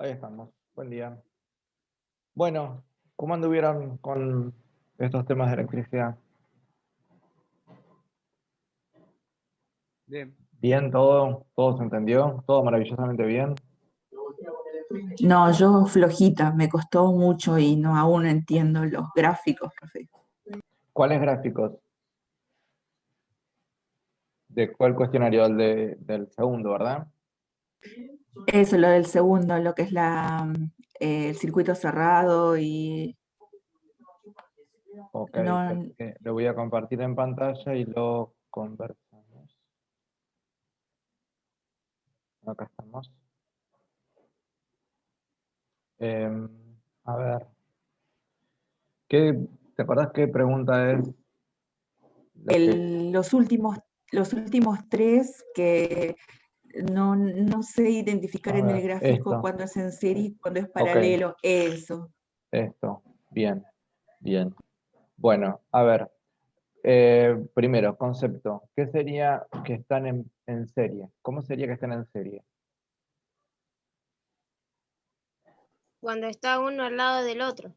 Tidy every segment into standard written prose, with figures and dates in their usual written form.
Ahí estamos. Buen día. Bueno, ¿cómo anduvieron con estos temas de electricidad? Bien. ¿Bien todo? ¿Todo se entendió? ¿Todo maravillosamente bien? No, yo flojita, me costó mucho y no aún no entiendo los gráficos, profe. ¿Cuáles gráficos? ¿De cuál cuestionario? Del segundo, ¿verdad? Eso, lo del segundo, lo que es el circuito cerrado y Ok, no, lo voy a compartir en pantalla y lo conversamos. Acá estamos. A ver, ¿te acordás qué pregunta es? los últimos tres que no sé identificar A en el ver, gráfico esto. cuándo es en serie y cuándo es Ok, paralelo, eso. esto. Bien, bien. Bueno, a ver. Primero, concepto. ¿Qué sería que están en serie? ¿Cómo sería que estén en serie? Cuando está uno al lado del otro.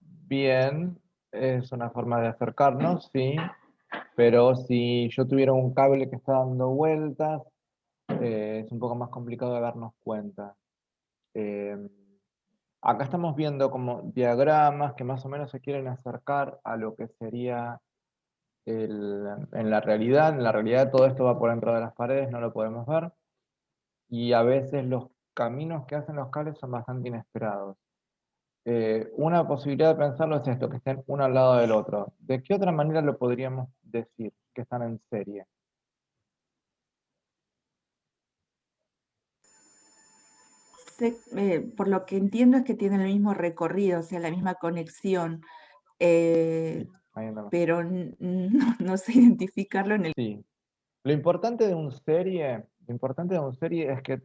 Bien, es una forma de acercarnos, sí, pero si yo tuviera un cable que está dando vueltas, es un poco más complicado de darnos cuenta. Eh, Acá estamos viendo como diagramas que más o menos se quieren acercar a lo que sería en la realidad. En la realidad todo esto va por dentro de las paredes, no lo podemos ver. Y a veces los caminos que hacen los cables son bastante inesperados. Una posibilidad de pensarlo es esto, que estén uno al lado del otro. ¿De qué otra manera lo podríamos decir que están en serie? Por lo que entiendo es que tienen el mismo recorrido, o sea, la misma conexión, eh, Ahí andamos. pero no sé identificarlo en el... Sí. Lo importante de un serie, es que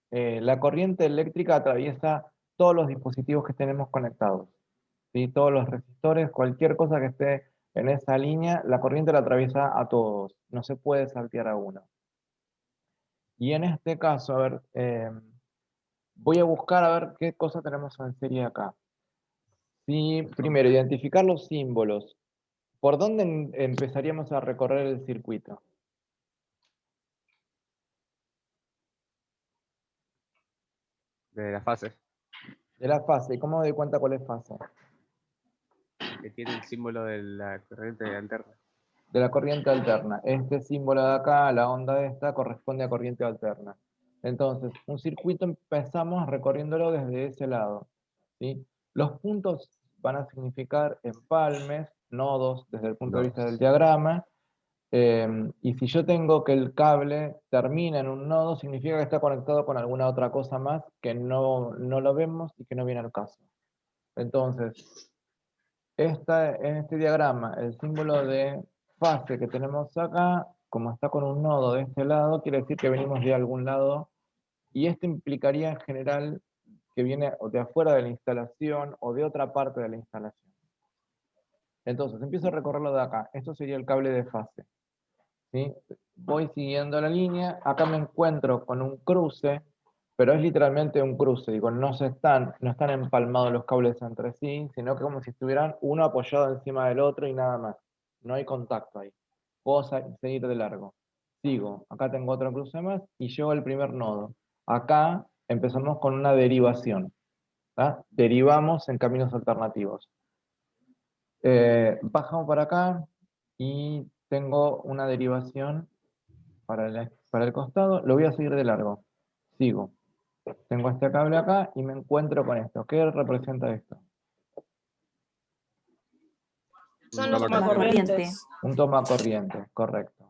la corriente eléctrica atraviesa todos los dispositivos que tenemos conectados. ¿Sí? Todos los resistores, cualquier cosa que esté en esa línea, la corriente la atraviesa a todos. No se puede saltear a uno. Y en este caso, a ver, voy a buscar a ver qué cosa tenemos en serie acá. Sí, primero, identificar los símbolos. ¿Por dónde empezaríamos a recorrer el circuito? De la fase, De la fase. ¿Cómo me doy cuenta cuál es fase? que tiene el símbolo de la corriente alterna. De la corriente alterna. Este símbolo de acá, la onda esta, corresponde a corriente alterna. Entonces, un circuito empezamos recorriéndolo desde ese lado. ¿Sí? Los puntos van a significar empalmes, nodos desde el punto de vista del diagrama. Y si yo tengo que el cable termina en un nodo, significa que está conectado con alguna otra cosa más que no lo vemos y que no viene al caso. Entonces, en este diagrama, el símbolo de fase que tenemos acá, como está con un nodo de este lado, quiere decir que venimos de algún lado, y esto implicaría en general que viene de afuera de la instalación o de otra parte de la instalación. Entonces, empiezo a recorrerlo de acá. Esto sería el cable de fase. ¿Sí? Voy siguiendo la línea, acá me encuentro con un cruce, pero es literalmente un cruce, digo, no están empalmados los cables entre sí, sino que como si estuvieran uno apoyado encima del otro y nada más. No hay contacto ahí. Puedo seguir de largo. Sigo, acá tengo otro cruce más y llego al primer nodo. Acá empezamos con una derivación. ¿Tá? Derivamos en caminos alternativos. Bajamos para acá y tengo una derivación para el costado, lo voy a seguir de largo. Sigo. Tengo este cable acá y me encuentro con esto. ¿Qué representa esto? Son los Toma corriente. Un toma corriente, correcto.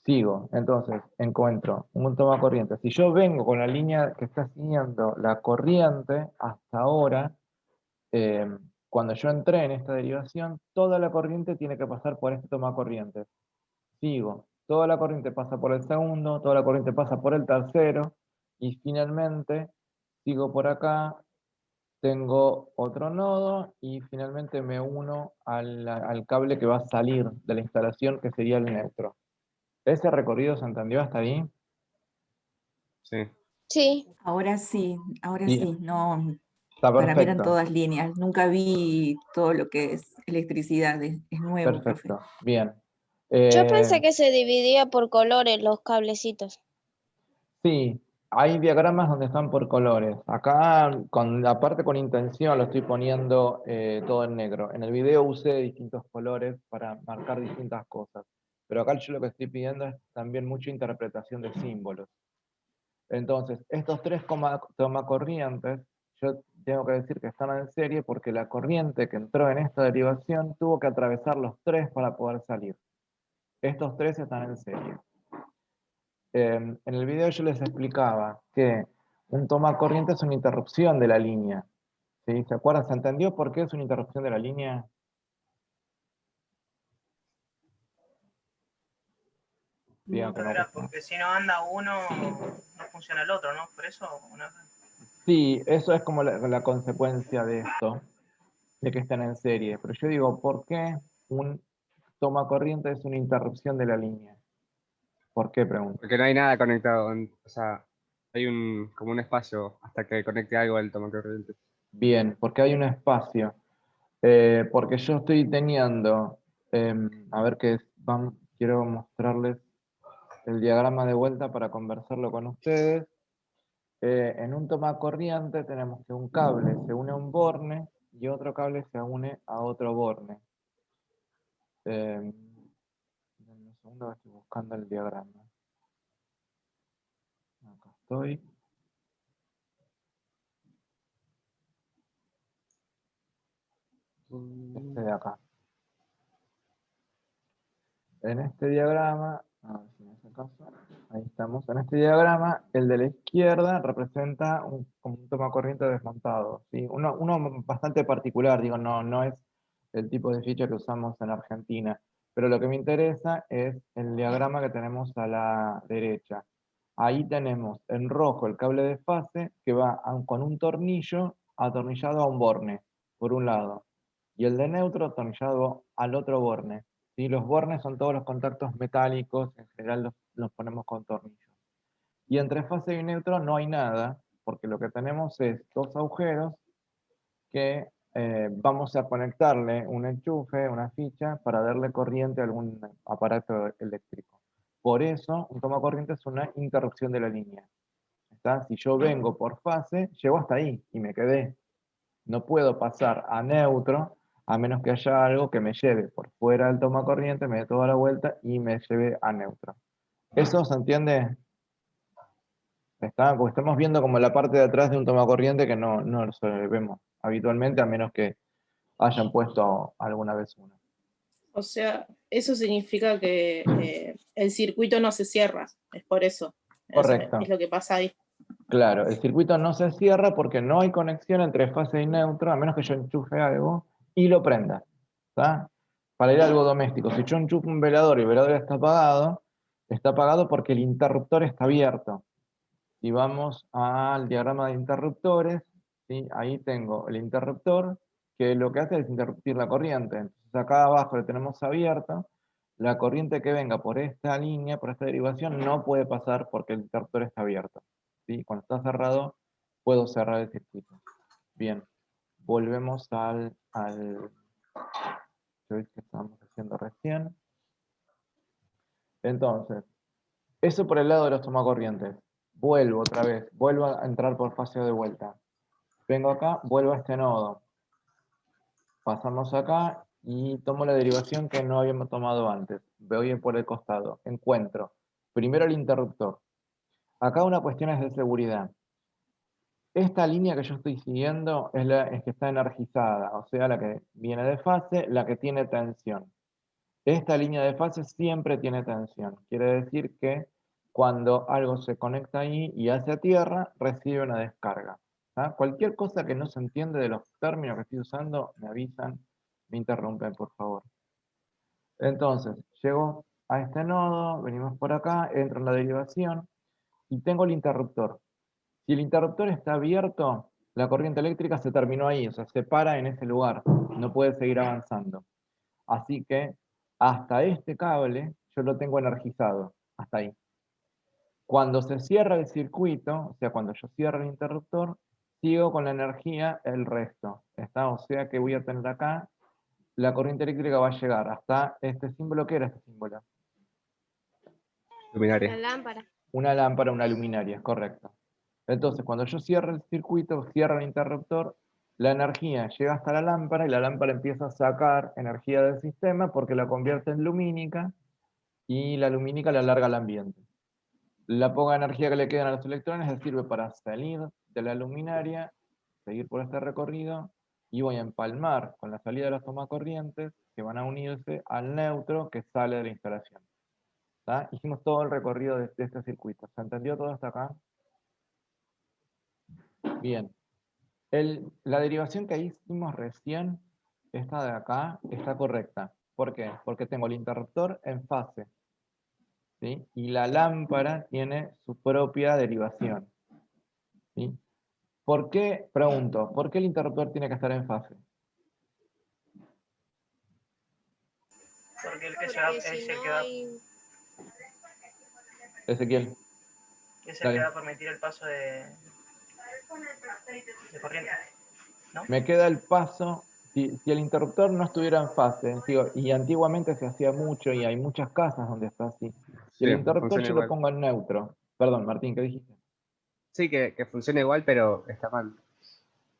Sigo, entonces encuentro un toma corriente. Si yo vengo con la línea que está siguiendo la corriente hasta ahora, cuando yo entré en esta derivación, toda la corriente tiene que pasar por este toma corriente. Sigo, toda la corriente pasa por el segundo, toda la corriente pasa por el tercero, y finalmente sigo por acá, tengo otro nodo, y finalmente me uno al cable que va a salir de la instalación, que sería el neutro. ¿Ese recorrido se entendió hasta ahí? Sí. Sí, Ahora Sí, sí, no, está para mí eran perfecto. todas líneas. Nunca vi todo lo que es electricidad, es nuevo, profe. Perfecto. Bien. yo Eh, pensé que se dividía por colores los cablecitos. sí, hay diagramas donde están por colores. Acá, aparte con intención, lo estoy poniendo todo en negro. En el video usé distintos colores para marcar distintas cosas. Pero acá yo lo que estoy pidiendo es también mucha interpretación de símbolos. Entonces, estos tres tomacorrientes, yo tengo que decir que están en serie porque la corriente que entró en esta derivación tuvo que atravesar los tres para poder salir. Estos tres están en serie. En el video yo les explicaba que un tomacorriente es una interrupción de la línea. ¿Sí? ¿Se acuerdan? ¿Se entendió por qué es una interrupción de la línea? Digan No, que no. era porque si no anda uno, no funciona el otro, ¿no? Por eso, Sí, eso es como la consecuencia de esto, de que estén en serie. Pero yo digo, ¿por qué un tomacorriente es una interrupción de la línea? ¿Por qué? Pregunto. Porque no hay nada conectado. O sea, hay como un espacio hasta que conecte algo al tomacorriente. Bien, porque hay un espacio. Porque yo estoy teniendo, a ver qué es, quiero mostrarles el diagrama de vuelta para conversarlo con ustedes. En un tomacorriente tenemos que un cable se une a un borne y otro cable se une a otro borne. Denme un segundo, estoy buscando el diagrama. Acá estoy. Este de acá. En este diagrama, a ver si me hace caso, ahí estamos. En este diagrama, el de la izquierda representa como un tomacorriente desmontado, ¿sí? Uno bastante particular, digo, no es el tipo de ficha que usamos en Argentina, pero lo que me interesa es el diagrama que tenemos a la derecha. Ahí tenemos en rojo el cable de fase que va con un tornillo atornillado a un borne, por un lado, y el de neutro atornillado al otro borne. ¿Sí? Los bornes son todos los contactos metálicos, en general los ponemos con tornillos. Y entre fase y neutro no hay nada, porque lo que tenemos es dos agujeros que vamos a conectarle un enchufe, una ficha, para darle corriente a algún aparato eléctrico. Por eso, un tomacorriente es una interrupción de la línea. ¿Está? Si yo vengo por fase, llego hasta ahí y me quedé. No puedo pasar a neutro a menos que haya algo que me lleve por fuera del tomacorriente, me dé toda la vuelta y me lleve a neutro. ¿Eso se entiende? Porque estamos viendo como la parte de atrás de un tomacorriente que no lo vemos habitualmente, a menos que hayan puesto alguna vez uno. O sea, eso significa que el circuito no se cierra, es por eso. Correcto. Es lo que pasa ahí. Claro, el circuito no se cierra porque no hay conexión entre fase y neutro, a menos que yo enchufe algo y lo prenda. ¿Está? Para ir a algo doméstico, si yo enchufo un velador y el velador está apagado porque el interruptor está abierto. Si vamos al diagrama de interruptores, ¿sí? Ahí tengo el interruptor, que lo que hace es interrumpir la corriente. Entonces acá abajo lo tenemos abierto, la corriente que venga por esta línea, por esta derivación, no puede pasar porque el interruptor está abierto. ¿Sí? Cuando está cerrado, puedo cerrar el circuito. Bien, volvemos al que estábamos haciendo recién. Entonces, eso por el lado de los tomacorrientes. Vuelvo otra vez, vuelvo a entrar por fase de vuelta. Vengo acá, vuelvo a este nodo. Pasamos acá y tomo la derivación que no habíamos tomado antes. Voy por el costado. Encuentro primero el interruptor. Acá una cuestión es de seguridad. Esta línea que yo estoy siguiendo es que está energizada, o sea, la que viene de fase, la que tiene tensión. Esta línea de fase siempre tiene tensión. Quiere decir que cuando algo se conecta ahí y hacia tierra, recibe una descarga. ¿Ah? Cualquier cosa que no se entiende de los términos que estoy usando, me avisan, me interrumpen, por favor. Entonces, llego a este nodo, venimos por acá, entro en la derivación y tengo el interruptor. Si el interruptor está abierto, la corriente eléctrica se terminó ahí, o sea, se para en ese lugar, no puede seguir avanzando. Así que hasta este cable yo lo tengo energizado, hasta ahí. Cuando se cierra el circuito, o sea, cuando yo cierro el interruptor, sigo con la energía el resto. ¿Está? O sea que voy a tener acá, la corriente eléctrica va a llegar hasta este símbolo. ¿Qué era este símbolo? La Luminaria. lámpara. Una lámpara, una luminaria, es correcto. Entonces, cuando yo cierro el circuito, cierro el interruptor, la energía llega hasta la lámpara y la lámpara empieza a sacar energía del sistema porque la convierte en lumínica y la lumínica la alarga al ambiente. La poca energía que le quedan a los electrones les sirve para salir de la luminaria, seguir por este recorrido, y voy a empalmar con la salida de las tomacorrientes que van a unirse al neutro que sale de la instalación. ¿Tá? Hicimos todo el recorrido de este circuito. ¿Se entendió todo hasta acá? Bien. La derivación que hicimos recién, esta de acá, está correcta. ¿Por qué? Porque tengo el interruptor en fase, ¿sí? Y la lámpara tiene su propia derivación, ¿sí? ¿Por qué, pregunto, por qué el interruptor tiene que estar en fase? Porque el que Porque es si el no que va, hay... Ezequiel, es el dale. que va a permitir el paso de corriente, ¿no? Me queda el paso, si el interruptor no estuviera en fase, digo, y antiguamente se hacía mucho, y hay muchas casas donde está así. Si el Sí, interruptor funciona yo lo igual. pongo en neutro. Perdón, Martín, ¿qué dijiste? Sí, que funciona igual, pero está mal.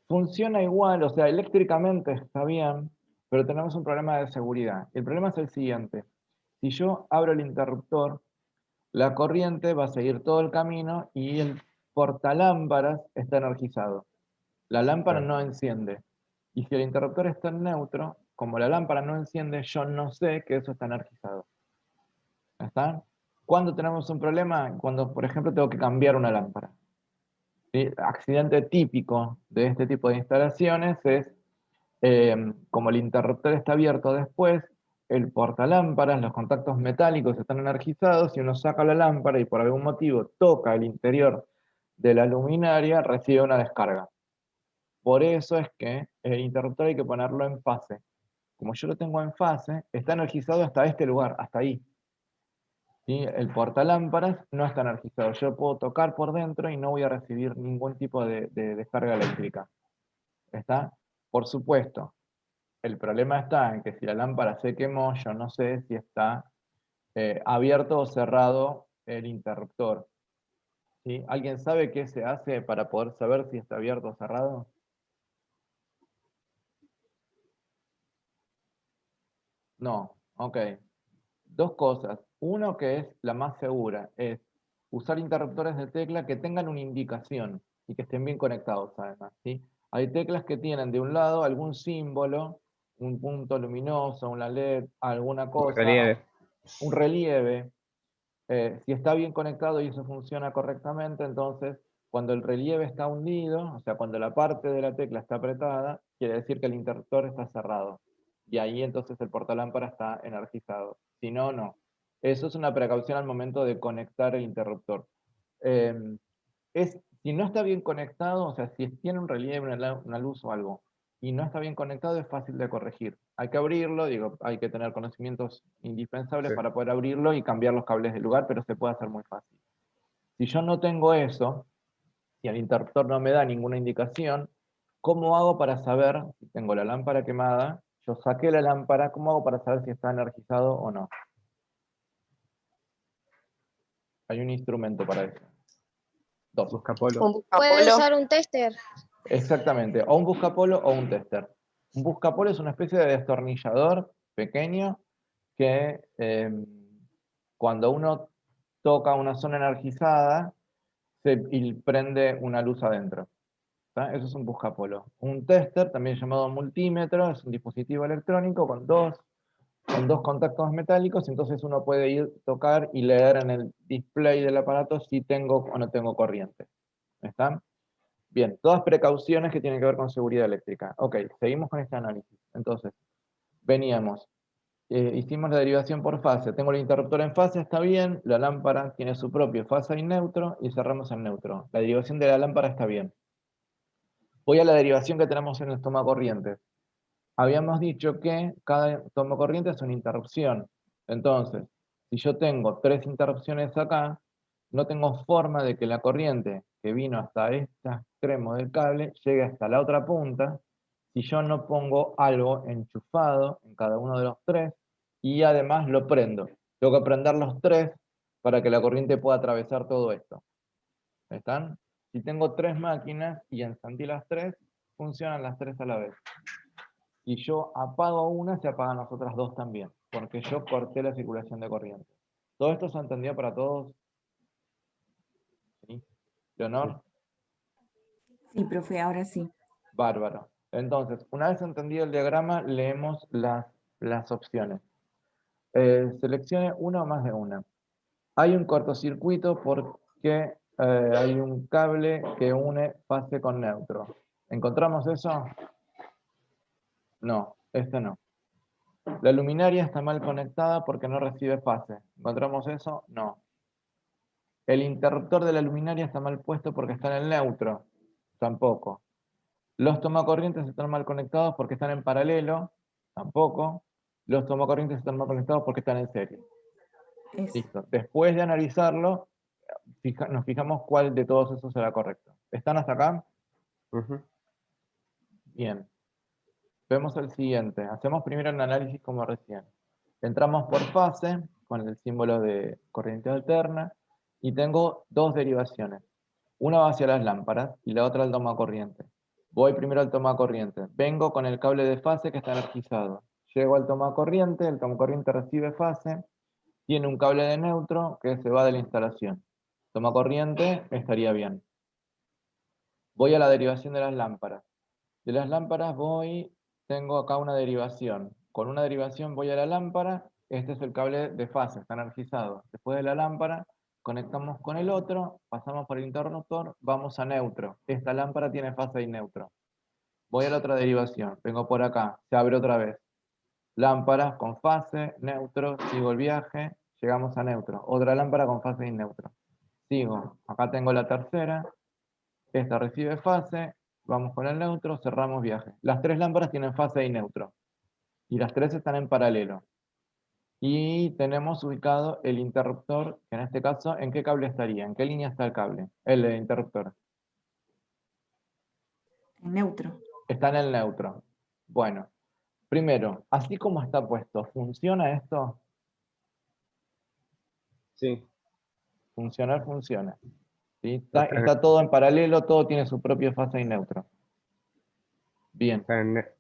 Funciona igual, o sea, eléctricamente está bien, pero tenemos un problema de seguridad. El problema es el siguiente. Si yo abro el interruptor, la corriente va a seguir todo el camino y el portalámparas está energizado. La lámpara Claro. no enciende. Y si el interruptor está en neutro, como la lámpara no enciende, yo no sé que eso está energizado. ¿Está? ¿Cuándo tenemos un problema? Cuando, por ejemplo, tengo que cambiar una lámpara. ¿Sí? Accidente típico de este tipo de instalaciones es, como el interruptor está abierto después, el portalámparas, los contactos metálicos están energizados, y uno saca la lámpara y por algún motivo toca el interior de la luminaria, recibe una descarga. Por eso es que el interruptor hay que ponerlo en fase. Como yo lo tengo en fase, está energizado hasta este lugar, hasta ahí. ¿Sí? El portalámparas no está energizado. Yo puedo tocar por dentro y no voy a recibir ningún tipo de descarga eléctrica. ¿Está? Por supuesto, el problema está en que si la lámpara se quemó, yo no sé si está abierto o cerrado el interruptor. ¿Sí? ¿Alguien sabe qué se hace para poder saber si está abierto o cerrado? No, ok. Dos cosas. Uno, que es la más segura, es usar interruptores de tecla que tengan una indicación y que estén bien conectados además, ¿sí? Hay teclas que tienen de un lado algún símbolo, un punto luminoso, una LED, alguna cosa, Relieve. un relieve. Si está bien conectado y eso funciona correctamente, entonces cuando el relieve está hundido, o sea, cuando la parte de la tecla está apretada, quiere decir que el interruptor está cerrado. Y ahí entonces el portalámpara está energizado. Si no, no. Eso es una precaución al momento de conectar el interruptor. Eh, si no está bien conectado, o sea, si tiene un relieve, una luz o algo, y no está bien conectado, es fácil de corregir. Hay que abrirlo, digo, hay que tener conocimientos indispensables Sí. para poder abrirlo y cambiar los cables de lugar, pero se puede hacer muy fácil. Si yo no tengo eso, y el interruptor no me da ninguna indicación, ¿cómo hago para saber si tengo la lámpara quemada? Yo saqué la lámpara, ¿cómo hago para saber si está energizado o no? Hay un instrumento para eso. Dos. Buscapolo. Un Puede buscapolo. usar un tester. Exactamente, o un buscapolo o un tester. Un buscapolo es una especie de destornillador pequeño que cuando uno toca una zona energizada, y prende una luz adentro. ¿Tá? Eso es un buscapolo. Un tester, también llamado multímetro, es un dispositivo electrónico con dos contactos metálicos, entonces uno puede ir, tocar y leer en el display del aparato si tengo o no tengo corriente. ¿Está? Bien, todas precauciones que tienen que ver con seguridad eléctrica. Ok, seguimos con este análisis. Entonces, veníamos, hicimos la derivación por fase. Tengo el interruptor en fase, está bien. La lámpara tiene su propio fase y neutro, y cerramos en neutro. La derivación de la lámpara está bien. Voy a la derivación que tenemos en el tomacorrientes. Habíamos dicho que cada tomacorriente es una interrupción. Entonces, si yo tengo 3 interrupciones acá, no tengo forma de que la corriente que vino hasta este extremo del cable llegue hasta la otra punta si yo no pongo algo enchufado en cada uno de los tres y además lo prendo. Tengo que prender los tres para que la corriente pueda atravesar todo esto. ¿Están? Si tengo tres máquinas y encendí las tres, funcionan las tres a la vez. Si yo apago una, se apagan las otras dos también, porque yo corté la circulación de corriente. ¿Todo esto se entendió para todos? ¿Sí? ¿Leonor? Sí, profe, ahora sí. Bárbaro. Entonces, una vez entendido el diagrama, leemos las opciones. Seleccione una o más de una. Hay un cortocircuito porque hay un cable que une fase con neutro. ¿Encontramos eso? No, este no. La luminaria está mal conectada porque no recibe fase. ¿Encontramos eso? No. El interruptor de la luminaria está mal puesto porque está en el neutro. Tampoco. Los tomacorrientes están mal conectados porque están en paralelo. Tampoco. Los tomacorrientes están mal conectados porque están en serie. Es Listo. Después de analizarlo, nos fijamos cuál de todos esos será correcto. ¿Están hasta acá? Ujú. Bien. Vemos el siguiente. Hacemos primero el análisis como recién. Entramos por fase, con el símbolo de corriente alterna, y tengo dos derivaciones. Una va hacia las lámparas y la otra al tomacorriente. Voy primero al tomacorriente. Vengo con el cable de fase que está energizado. Llego al tomacorriente, el tomacorriente recibe fase, tiene un cable de neutro que se va de la instalación. Tomacorriente estaría bien. Voy a la derivación de las lámparas. De las lámparas tengo acá una derivación. Con una derivación voy a la lámpara, este es el cable de fase, está energizado. Después de la lámpara, conectamos con el otro, pasamos por el interruptor, vamos a neutro. Esta lámpara tiene fase y neutro. Voy a la otra derivación, vengo por acá, se abre otra vez. Lámparas con fase, neutro, sigo el viaje, llegamos a neutro. Otra lámpara con fase y neutro. Sigo, acá tengo la tercera, esta recibe fase, vamos con el neutro, cerramos viaje. Las tres lámparas tienen fase y neutro. Y las tres están en paralelo. Y tenemos ubicado el interruptor, que en este caso, ¿en qué cable estaría? ¿En qué línea está el cable? El interruptor. neutro. Está en el neutro. Bueno, primero, así como está puesto, ¿funciona esto? Sí. Funcionar, funciona. ¿Sí? Está Está todo en paralelo, todo tiene su propia fase y neutro. Bien.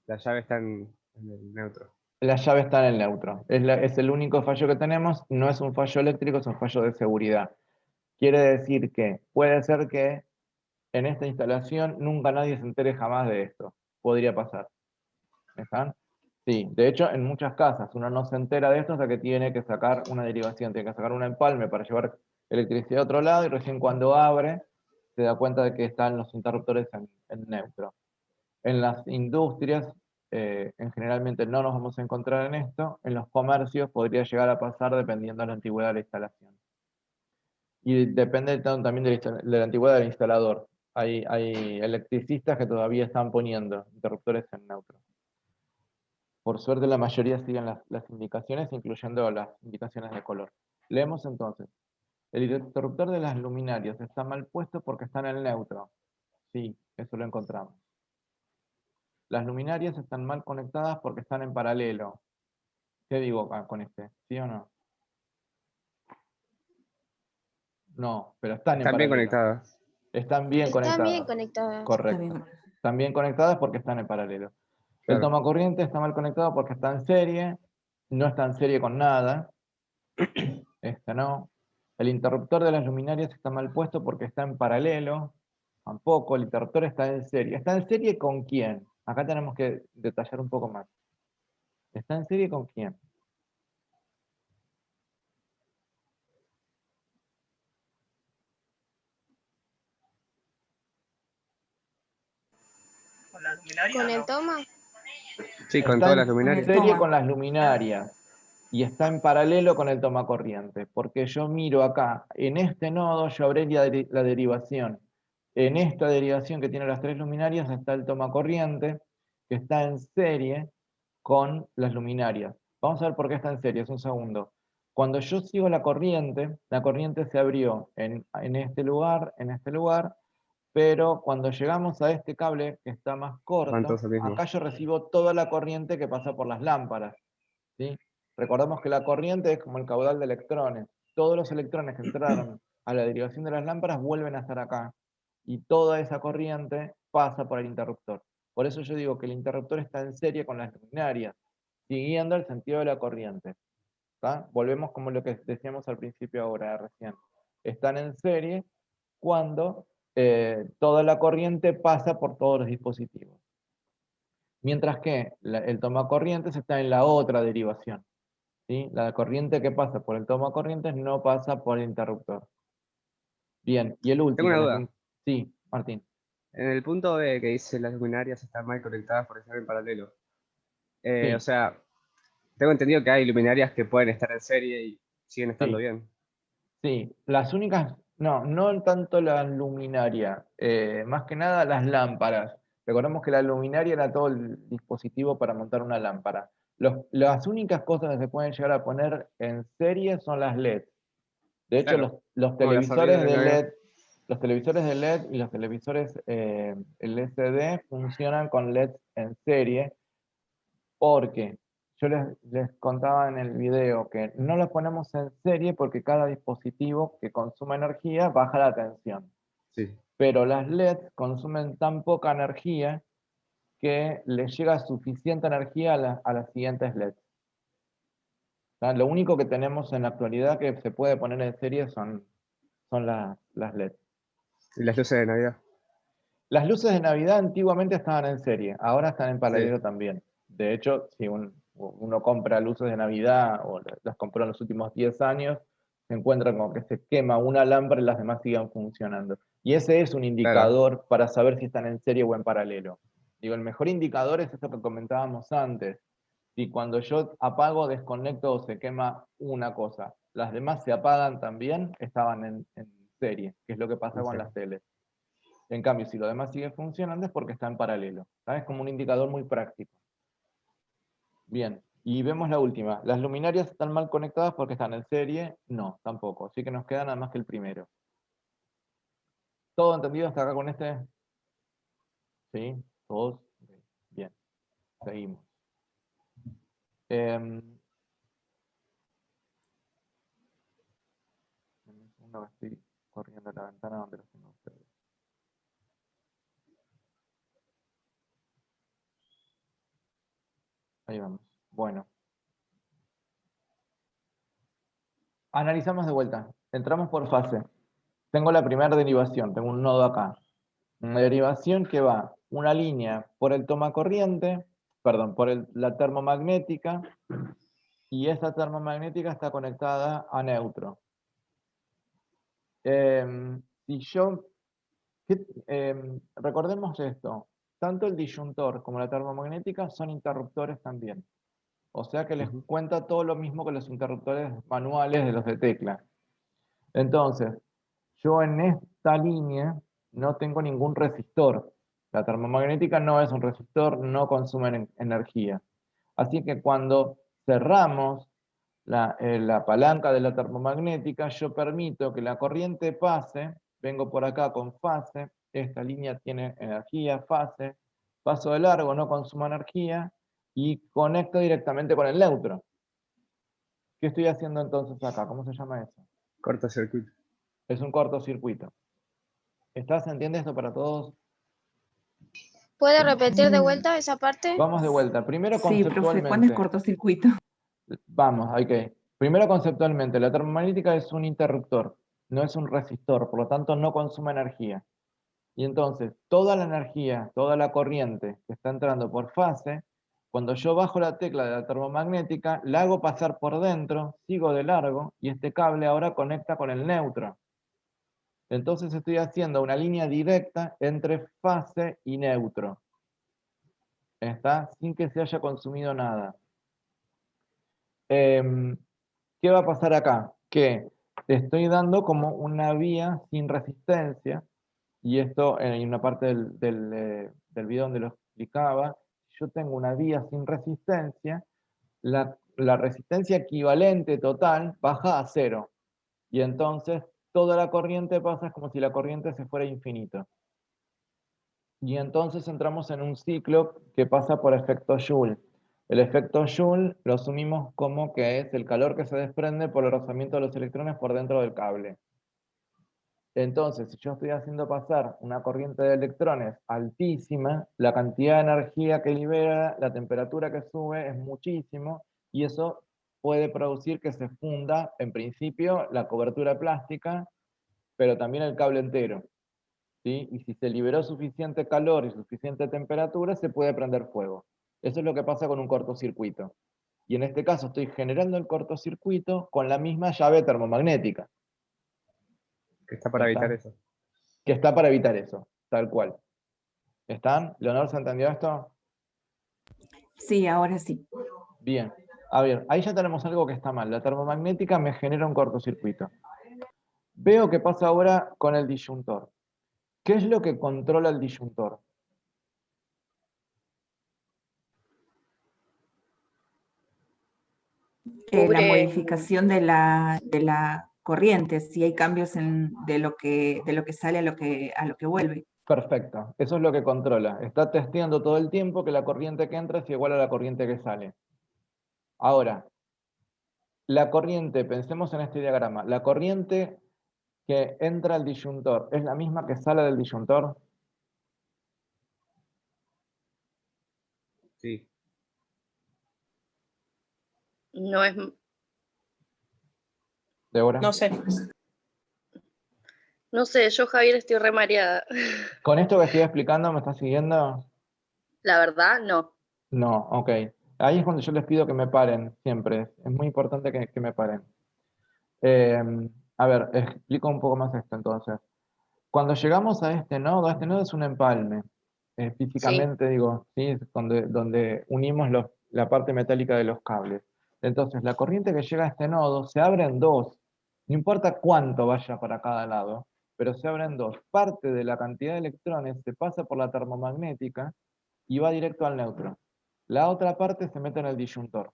la llave está en el neutro. La llave está en el neutro. Es el único fallo que tenemos, no es un fallo eléctrico, es un fallo de seguridad. Quiere decir que puede ser que en esta instalación nunca nadie se entere jamás de esto. Podría pasar. ¿Están? Sí, de hecho en muchas casas uno no se entera de esto hasta que tiene que sacar una derivación, tiene que sacar un empalme para llevar electricidad a otro lado y recién cuando abre se da cuenta de que están los interruptores en neutro. En las industrias, generalmente no nos vamos a encontrar en esto. En los comercios podría llegar a pasar dependiendo de la antigüedad de la instalación. Y depende también de la antigüedad del instalador. Hay electricistas que todavía están poniendo interruptores en neutro. Por suerte la mayoría siguen las indicaciones, incluyendo las indicaciones de color. Leemos entonces. El interruptor de las luminarias está mal puesto porque está en el neutro. Sí, eso lo encontramos. Las luminarias están mal conectadas porque están en paralelo. ¿Qué digo acá con este? ¿Sí o no? No, pero están en Están bien paralelo. conectadas. Están bien Están bien conectadas. conectadas. Correcto. Está bien. Están bien conectadas porque están en paralelo. El Claro. tomacorriente está mal conectado porque está en serie. No está en serie con nada. Este no. El interruptor de las luminarias está mal puesto porque está en paralelo. Tampoco. El interruptor está en serie. ¿Está en serie con quién? Acá tenemos que detallar un poco más. ¿Está en serie con quién? Con la luminaria. ¿Con el No. toma? Sí, con Está todas las en luminarias. el serie toma. con las luminarias y está en paralelo con el tomacorriente, porque yo miro acá, en este nodo yo abriría la derivación. En esta derivación que tiene las tres luminarias está el tomacorriente, que está en serie con las luminarias. Vamos a ver por qué está en serie, es un segundo. Cuando yo sigo la corriente se abrió en este lugar, pero cuando llegamos a este cable que está más Van corto, todos al mismo. acá yo recibo toda la corriente que pasa por las lámparas, ¿sí? Recordemos que la corriente es como el caudal de electrones. Todos los electrones que entraron a la derivación de las lámparas vuelven a estar acá. Y toda esa corriente pasa por el interruptor. Por eso yo digo que el interruptor está en serie con las luminarias, siguiendo el sentido de la corriente. ¿Tá? Volvemos como lo que decíamos al principio ahora, recién. Están en serie cuando toda la corriente pasa por todos los dispositivos. Mientras que el tomacorrientes está en la otra derivación. ¿Sí? La corriente que pasa por el tomacorrientes no pasa por el interruptor. Bien, y el último. Tengo una duda. Sí, Martín. En el punto B que dice las luminarias están mal conectadas por estar en paralelo. Sí. O sea, tengo entendido que hay luminarias que pueden estar en serie y siguen estando Sí. bien. Sí, las únicas, no tanto la luminaria, más que nada las lámparas. Recordemos que la luminaria era todo el dispositivo para montar una lámpara. Las únicas cosas que se pueden llegar a poner en serie son las LED. De hecho, Claro, los como las televisores hormigas de que había. LED, los televisores de LED y los televisores LCD funcionan con LED en serie, porque yo les contaba en el video que no los ponemos en serie porque cada dispositivo que consume energía baja la tensión. Sí. Pero las LEDs consumen tan poca energía que les llega suficiente energía a las siguientes LEDs. O sea, lo único que tenemos en la actualidad que se puede poner en serie son las LEDs. Y las luces de Navidad. Las luces de Navidad antiguamente estaban en serie, ahora están en paralelo Sí. también. De hecho, si uno compra luces de Navidad o las compró en los últimos 10 años, se encuentra con que se quema una lámpara y las demás sigan funcionando. Y ese es un Claro. indicador para saber si están en serie o en paralelo. Digo, el mejor indicador es esto que comentábamos antes. Si cuando yo apago, desconecto o se quema una cosa, las demás se apagan también, estaban en serie, que es lo que pasa En con serio. las teles. En cambio, si lo demás sigue funcionando es porque está en paralelo. ¿Sabes? Como un indicador muy práctico. Bien, y vemos la última. ¿Las luminarias están mal conectadas porque están en serie? No, tampoco. Así que nos queda nada más que el primero. ¿Todo entendido hasta acá con este? ¿Sí? ¿Todos? Ok, bien, seguimos. Un segundo que estoy corriendo a la ventana donde los tengo ustedes. Ahí vamos. Bueno. Analizamos de vuelta. Entramos por fase. Tengo la primera derivación, tengo un nodo acá. Una derivación que va una línea por el tomacorriente, perdón, por la termomagnética, y esa termomagnética está conectada a neutro. Si yo, recordemos esto, tanto el disyuntor como la termomagnética son interruptores también. O sea que les cuenta todo lo mismo que los interruptores manuales de los de tecla. Entonces, yo en esta línea no tengo ningún resistor. La termomagnética no es un resistor, no consume energía. Así que cuando cerramos la palanca de la termomagnética, yo permito que la corriente pase, vengo por acá con fase, esta línea tiene energía, fase, paso de largo, no consumo energía, y conecto directamente con el neutro. ¿Qué estoy haciendo entonces acá? ¿Cómo se llama eso? Cortocircuito. Es un cortocircuito. ¿Se entiende esto para todos? ¿Puede repetir de vuelta esa parte? Vamos de vuelta. Primero Sí, profe, ¿cuándo es conceptualmente. cortocircuito? Vamos, ok. Primero conceptualmente, la termomagnética es un interruptor, no es un resistor, por lo tanto no consume energía. Y entonces, toda la energía, toda la corriente que está entrando por fase, cuando yo bajo la tecla de la termomagnética, la hago pasar por dentro, sigo de largo, y este cable ahora conecta con el neutro. Entonces estoy haciendo una línea directa entre fase y neutro. ¿Está? Sin que se haya consumido nada. ¿Qué va a pasar acá? Que te estoy dando como una vía sin resistencia, y esto en una parte del video donde lo explicaba, yo tengo una vía sin resistencia, la resistencia equivalente total baja a 0. Y entonces toda la corriente pasa, es como si la corriente se fuera a infinito. Y entonces entramos en un ciclo que pasa por efecto Joule. El efecto Joule lo asumimos como que es el calor que se desprende por el rozamiento de los electrones por dentro del cable. Entonces, si yo estoy haciendo pasar una corriente de electrones altísima, la cantidad de energía que libera, la temperatura que sube es muchísimo, y eso puede producir que se funda, en principio, la cobertura plástica, pero también el cable entero. ¿Sí? Y si se liberó suficiente calor y suficiente temperatura, se puede prender fuego. Eso es lo que pasa con un cortocircuito. Y en este caso estoy generando el cortocircuito con la misma llave termomagnética, Que está para evitar ¿Está? eso. que está para evitar eso, tal cual. ¿Están? ¿Leonor se entendió esto? Sí, ahora sí. Bien. A ver, ahí ya tenemos algo que está mal. La termomagnética me genera un cortocircuito. Veo qué pasa ahora con el disyuntor. ¿Qué es lo que controla el disyuntor? La Cubre- modificación de la corriente, si hay cambios de lo que sale a lo que vuelve. Perfecto, eso es lo que controla. Está testeando todo el tiempo que la corriente que entra es igual a la corriente que sale. Ahora, la corriente, pensemos en este diagrama, la corriente que entra al disyuntor, ¿es la misma que sale del disyuntor? Sí. No es, ¿Débora? No sé. no sé, yo Javier estoy re mareada. ¿Con esto que estoy explicando me estás siguiendo? La verdad, no. No, ok. Ahí es cuando yo les pido que me paren, siempre. Es muy importante que me paren. Eh, a ver, explico un poco más esto entonces. Cuando llegamos a este nodo es un empalme. Sí, Físicamente digo, ¿sí? Es donde unimos la parte metálica de los cables. Entonces, la corriente que llega a este nodo se abre en dos. No importa cuánto vaya para cada lado, pero se abre en dos. Parte de la cantidad de electrones se pasa por la termomagnética y va directo al neutro. La otra parte se mete en el disyuntor.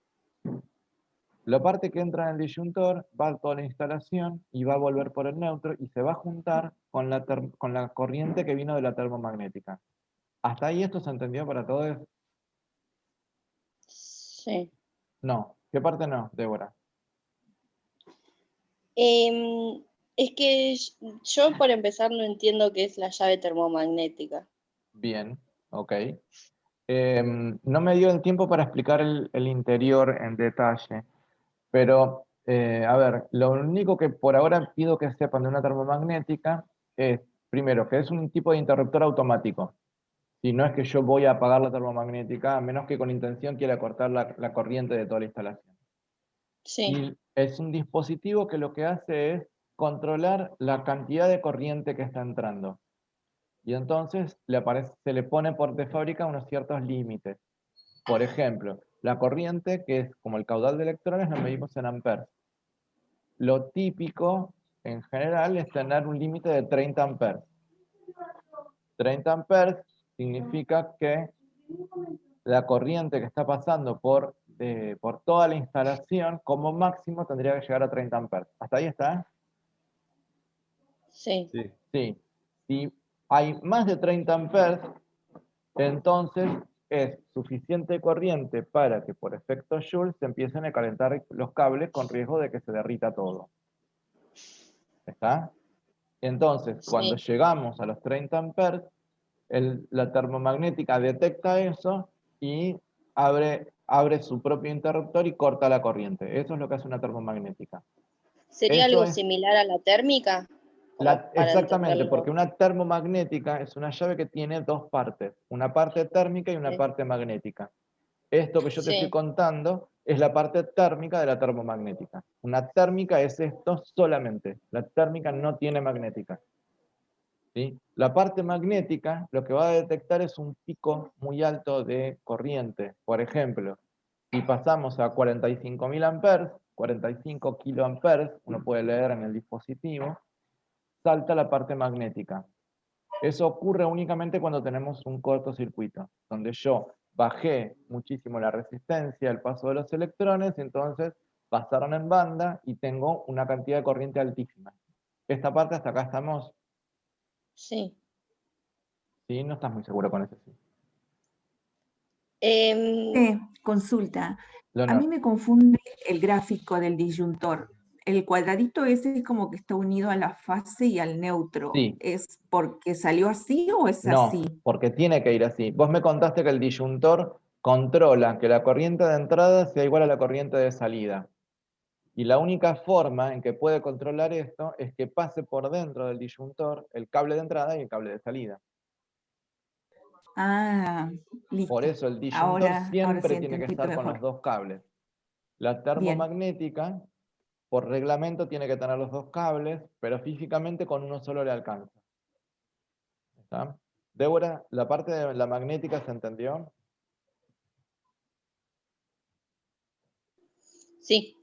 La parte que entra en el disyuntor va a toda la instalación y va a volver por el neutro y se va a juntar con la corriente que vino de la termomagnética. ¿Hasta ahí esto se entendió para todos? sí. No. ¿Qué parte no, Débora? Es que yo por empezar no entiendo qué es la llave termomagnética. Bien, ok. No me dio el tiempo para explicar el interior en detalle, pero a ver, lo único que por ahora pido que sepan de una termomagnética es, primero, que es un tipo de interruptor automático. Si no es que yo voy a apagar la termomagnética, a menos que con intención quiera cortar la corriente de toda la instalación. Sí, Y es un dispositivo que lo que hace es controlar la cantidad de corriente que está entrando. Y entonces se le pone de fábrica unos ciertos límites. Por ejemplo, la corriente, que es como el caudal de electrones, lo medimos en amperes. Lo típico, en general, es tener un límite de 30 amperes. 30 amperes significa que la corriente que está pasando por toda la instalación, como máximo tendría que llegar a 30 amperes. ¿Hasta ahí está? sí, Sí. Sí. Si hay más de 30 amperes, entonces es suficiente corriente para que por efecto Joule se empiecen a calentar los cables con riesgo de que se derrita todo. ¿Está? Entonces, cuando sí. llegamos a los 30 amperes, la termomagnética detecta eso y abre su propio interruptor y corta la corriente. Eso es lo que hace una termomagnética. ¿Sería Eso algo es similar a la térmica? Como para exactamente, porque entenderlo. una termomagnética es una llave que tiene dos partes, una parte térmica y una Sí, parte magnética. Esto que yo te estoy sí, contando es la parte térmica de la termomagnética. Una térmica es esto solamente. La térmica no tiene magnética. ¿Sí? La parte magnética lo que va a detectar es un pico muy alto de corriente. Por ejemplo, si pasamos a 45.000 amperes, 45 kiloamperes, uno puede leer en el dispositivo, salta la parte magnética. Eso ocurre únicamente cuando tenemos un cortocircuito, donde yo bajé muchísimo la resistencia, el paso de los electrones, y entonces pasaron en banda y tengo una cantidad de corriente altísima. Esta parte hasta acá estamos, Sí. ¿sí? No estás muy seguro con eso, sí. Consulta. A Leonor, mí me confunde el gráfico del disyuntor. El cuadradito ese es como que está unido a la fase y al neutro. sí. ¿Es porque salió así o es No, así? porque tiene que ir así. Vos me contaste que el disyuntor controla que la corriente de entrada sea igual a la corriente de salida. Y la única forma en que puede controlar esto es que pase por dentro del disyuntor el cable de entrada y el cable de salida. Ah, listo. Por eso el disyuntor Ahora siempre sí tiene que entendí estar con mejor. los dos cables. La Bien. termomagnética, por reglamento, tiene que tener los dos cables, pero físicamente con uno solo le alcanza. ¿Está? Débora, la parte de la magnética se entendió. Sí.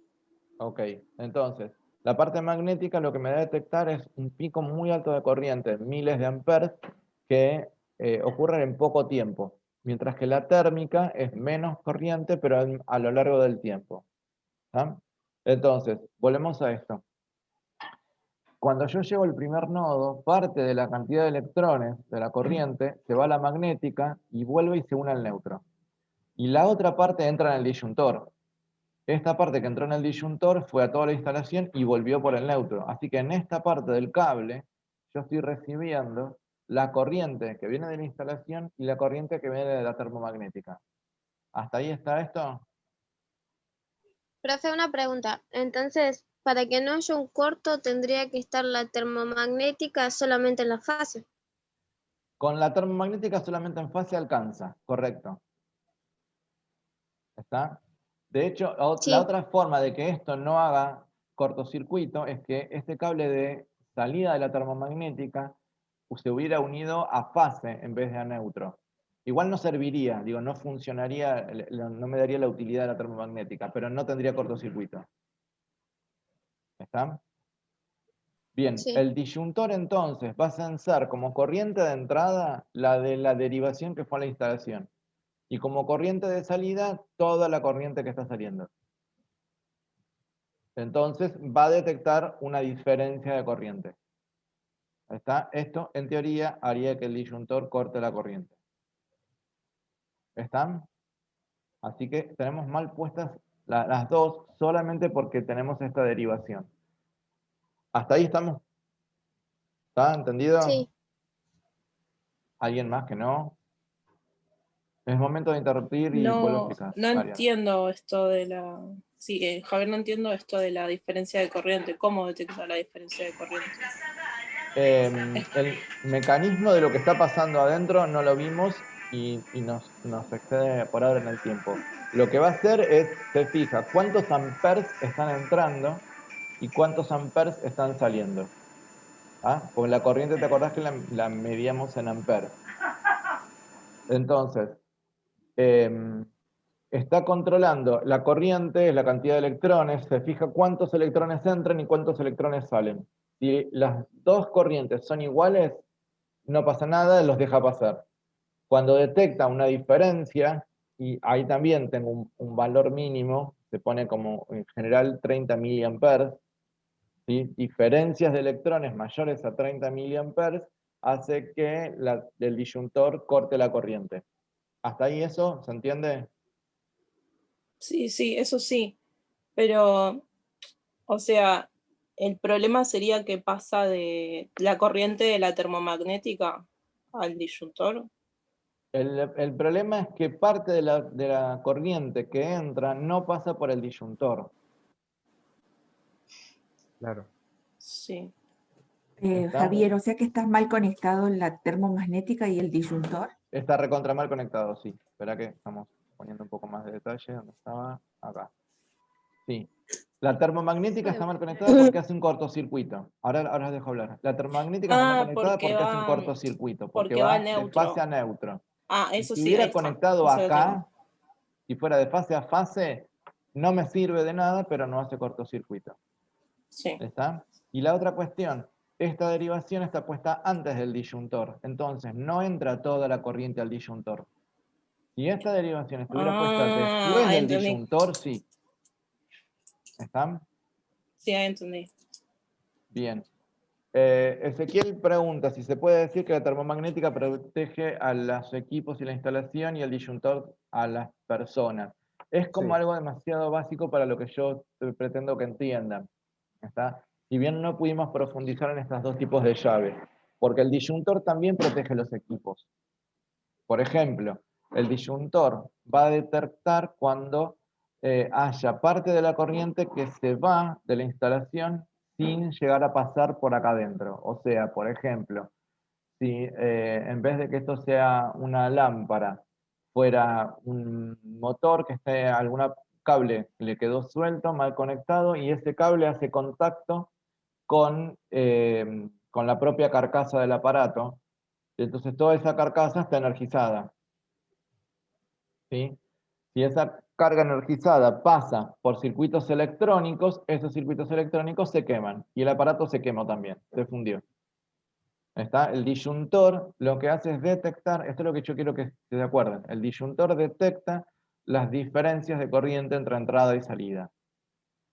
Ok, entonces, la parte magnética lo que me va a detectar es un pico muy alto de corriente, miles de amperes, que ocurren en poco tiempo, mientras que la térmica es menos corriente, pero a lo largo del tiempo. ¿Ah? Entonces, volvemos a esto. Cuando yo llego al primer nodo, parte de la cantidad de electrones de la corriente se va a la magnética y vuelve y se une al neutro. Y la otra parte entra en el disyuntor. Esta parte que entró en el disyuntor fue a toda la instalación y volvió por el neutro. Así que en esta parte del cable yo estoy recibiendo la corriente que viene de la instalación y la corriente que viene de la termomagnética. ¿Hasta ahí está esto? Profe, una pregunta. Entonces, para que no haya un corto, tendría que estar la termomagnética solamente en la fase. Con la termomagnética solamente en fase alcanza, correcto. ¿Está? De hecho, la Sí. otra forma de que esto no haga cortocircuito es que este cable de salida de la termomagnética se hubiera unido a fase en vez de a neutro. Igual no serviría, digo, no funcionaría, no me daría la utilidad de la termomagnética, pero no tendría cortocircuito. ¿Está? Bien, Sí. el disyuntor entonces va a censar como corriente de entrada la de la derivación que fue a la instalación. Y como corriente de salida, toda la corriente que está saliendo. Entonces va a detectar una diferencia de corriente. ¿Está? Esto, en teoría, haría que el disyuntor corte la corriente. ¿Están? Así que tenemos mal puestas las dos solamente porque tenemos esta derivación. ¿Hasta ahí estamos? ¿Está entendido? Sí. ¿Alguien más que no? Es momento de interrumpir y vuelvo a No, explicar. no Mariana. entiendo esto de la... Sí, Javier, no entiendo esto de la diferencia de corriente. ¿Cómo detecta la diferencia de corriente? El mecanismo de lo que está pasando adentro no lo vimos y nos excede por ahora en el tiempo. Lo que va a hacer es, se fija cuántos amperes están entrando y cuántos amperes están saliendo. ¿Ah? Porque la corriente, ¿te acordás que la medíamos en amperes? Entonces, está controlando la corriente, la cantidad de electrones, se fija cuántos electrones entran y cuántos electrones salen. Si las dos corrientes son iguales, no pasa nada, los deja pasar. Cuando detecta una diferencia, y ahí también tengo un valor mínimo, se pone como en general 30 miliamperes, ¿sí? Diferencias de electrones mayores a 30 miliamperes hace que el disyuntor corte la corriente. ¿Hasta ahí eso? ¿Se entiende? Sí, sí, eso sí. Pero, o sea, el problema sería que pasa de la corriente de la termomagnética al disyuntor. El problema es que parte de la corriente que entra no pasa por el disyuntor. Claro. Sí. ¿Está? Javier, o sea que estás mal conectado en la termomagnética y el disyuntor. Está recontra mal conectado, sí. Espera que estamos poniendo un poco más de detalle. ¿Dónde estaba? Acá. Sí. La termomagnética está mal conectada porque hace un cortocircuito. Ahora os dejo hablar. La termomagnética está mal Ah, conectada porque hace un cortocircuito, porque porque va al va de fase neutro. a neutro. Ah, Y eso si sí, ahí hubiera está. conectado Eso lo tengo. acá, si fuera de fase a fase, no me sirve de nada, pero no hace cortocircuito. Sí. ¿Está? Y la otra cuestión, esta derivación está puesta antes del disyuntor, entonces no entra toda la corriente al disyuntor. Si esta derivación estuviera puesta después del entendí. disyuntor, sí. ¿Están? Sí, ahí entendí. Bien. Ezequiel pregunta si se puede decir que la termomagnética protege a los equipos y la instalación y el disyuntor a las personas. Es como Sí. algo demasiado básico para lo que yo pretendo que entiendan. ¿Está? Si bien no pudimos profundizar en estos dos tipos de llave, porque el disyuntor también protege los equipos. Por ejemplo, el disyuntor va a detectar cuando haya parte de la corriente que se va de la instalación sin llegar a pasar por acá adentro. O sea, por ejemplo, si en vez de que esto sea una lámpara, fuera un motor que esté algún cable que le quedó suelto, mal conectado, y ese cable hace contacto con la propia carcasa del aparato, y entonces toda esa carcasa está energizada. ¿Sí? Si esa carga energizada pasa por circuitos electrónicos, esos circuitos electrónicos se queman, y el aparato se quemó también, se fundió. ¿Está? El disyuntor lo que hace es detectar, esto es lo que yo quiero que se acuerden, el disyuntor detecta las diferencias de corriente entre entrada y salida.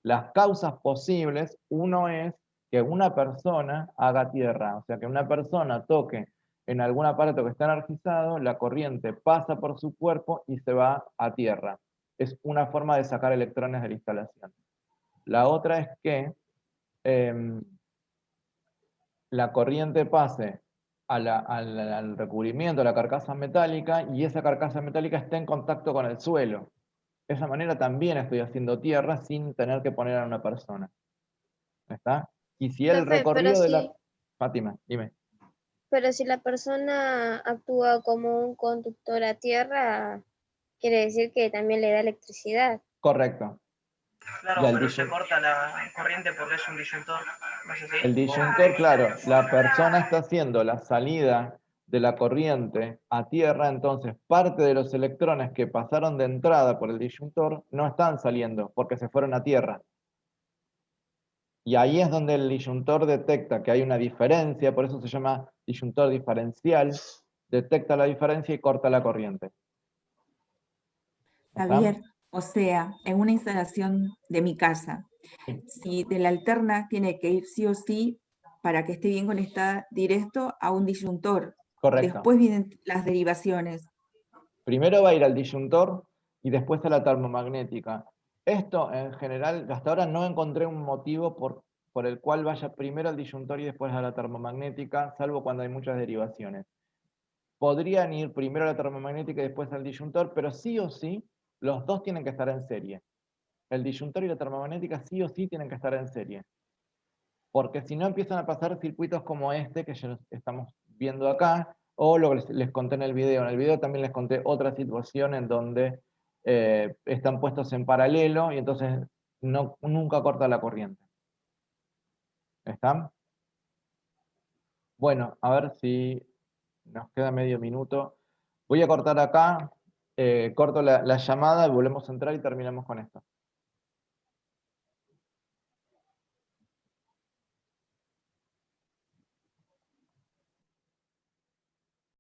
Las causas posibles, uno es que una persona haga tierra, o sea, que una persona toque en algún aparato que está energizado, la corriente pasa por su cuerpo y se va a tierra. Es una forma de sacar electrones de la instalación. La otra es que la corriente pase al recubrimiento, a la carcasa metálica, y esa carcasa metálica esté en contacto con el suelo. De esa manera también estoy haciendo tierra sin tener que poner a una persona. ¿Está? Y si el Profe, recorrido de la... Fátima, dime. pero si la persona actúa como un conductor a tierra, quiere decir que también le da electricidad. Correcto. Claro, Ya, el pero se disyuntor. corta la corriente porque es un disyuntor. ¿No es así? El disyuntor, claro, la persona está haciendo la salida de la corriente a tierra, entonces parte de los electrones que pasaron de entrada por el disyuntor no están saliendo porque se fueron a tierra. Y ahí es donde el disyuntor detecta que hay una diferencia, por eso se llama disyuntor diferencial, detecta la diferencia y corta la corriente. ¿Está? Javier, o sea, en una instalación de mi casa, si de la alterna tiene que ir sí o sí para que esté bien conectada directo a un disyuntor. Correcto. Después vienen las derivaciones. Primero va a ir al disyuntor y después a la termomagnética. Esto en general, hasta ahora no encontré un motivo por el cual vaya primero al disyuntor y después a la termomagnética, salvo cuando hay muchas derivaciones. Podrían ir primero a la termomagnética y después al disyuntor, pero sí o sí, los dos tienen que estar en serie. El disyuntor y la termomagnética sí o sí tienen que estar en serie. Porque si no empiezan a pasar circuitos como este que ya estamos viendo acá, o lo que les conté en el video. En el video también les conté otra situación en donde están puestos en paralelo y entonces nunca corta la corriente. ¿Están? Bueno, a ver si nos queda medio minuto. Voy a cortar acá, corto la llamada y volvemos a entrar y terminamos con esto.